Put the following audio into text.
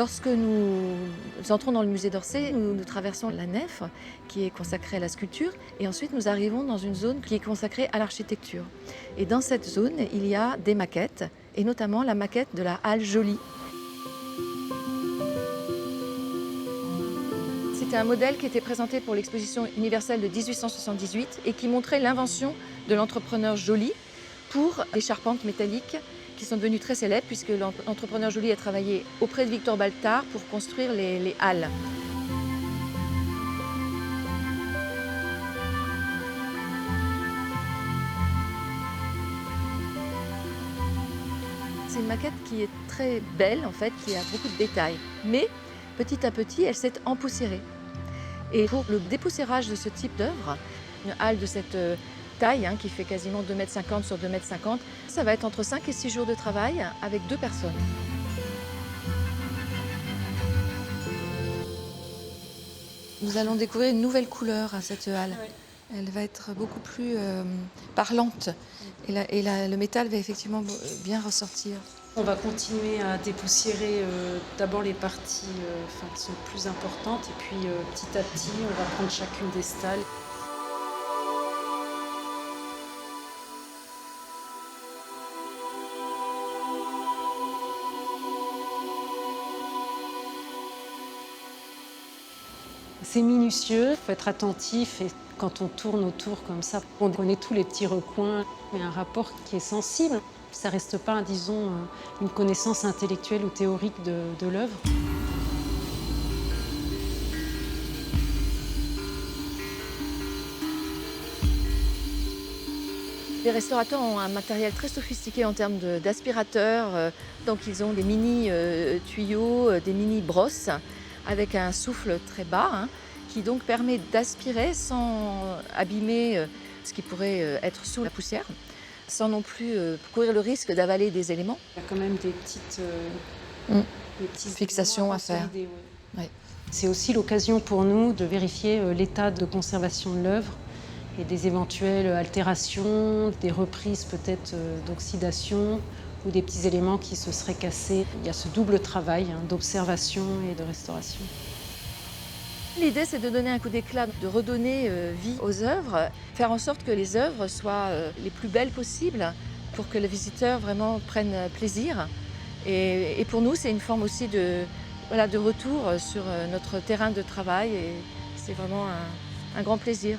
Lorsque nous entrons dans le musée d'Orsay, nous traversons la nef qui est consacrée à la sculpture et ensuite nous arrivons dans une zone qui est consacrée à l'architecture. Et dans cette zone, il y a des maquettes et notamment la maquette de la halle Joly. C'était un modèle qui était présenté pour l'exposition universelle de 1878 et qui montrait l'invention de l'entrepreneur Joly pour des charpentes métalliques qui sont devenues très célèbres puisque l'entrepreneur Joly a travaillé auprès de Victor Baltard pour construire les halles. C'est une maquette qui est très belle en fait, qui a beaucoup de détails. Mais petit à petit, elle s'est empoussiérée. Et pour le dépoussiérage de ce type d'œuvre, une halle de cette taille, qui fait quasiment 2,50 m sur 2,50 m, ça va être entre 5 et 6 jours de travail avec 2 personnes. Nous allons découvrir une nouvelle couleur à cette halle. Oui. Elle va être beaucoup plus parlante et le métal va effectivement bien ressortir. On va continuer à dépoussiérer d'abord les parties qui sont plus importantes et puis petit à petit on va prendre chacune des stalles. C'est minutieux, il faut être attentif et quand on tourne autour comme ça, on connaît tous les petits recoins. Il y a un rapport qui est sensible. Ça ne reste pas, disons, une connaissance intellectuelle ou théorique de l'œuvre. Les restaurateurs ont un matériel très sophistiqué en termes d'aspirateurs. Donc ils ont des mini tuyaux, des mini brosses avec un souffle très bas qui donc permet d'aspirer sans abîmer ce qui pourrait être sous la poussière, sans non plus courir le risque d'avaler des éléments. Il y a quand même des petites fixations à faire. Ouais. C'est aussi l'occasion pour nous de vérifier l'état de conservation de l'œuvre et des éventuelles altérations, des reprises peut-être d'oxydation ou des petits éléments qui se seraient cassés. Il y a ce double travail d'observation et de restauration. L'idée, c'est de donner un coup d'éclat, de redonner vie aux œuvres, faire en sorte que les œuvres soient les plus belles possibles pour que le visiteur vraiment prenne plaisir. Et pour nous, c'est une forme aussi de retour sur notre terrain de travail et c'est vraiment un grand plaisir.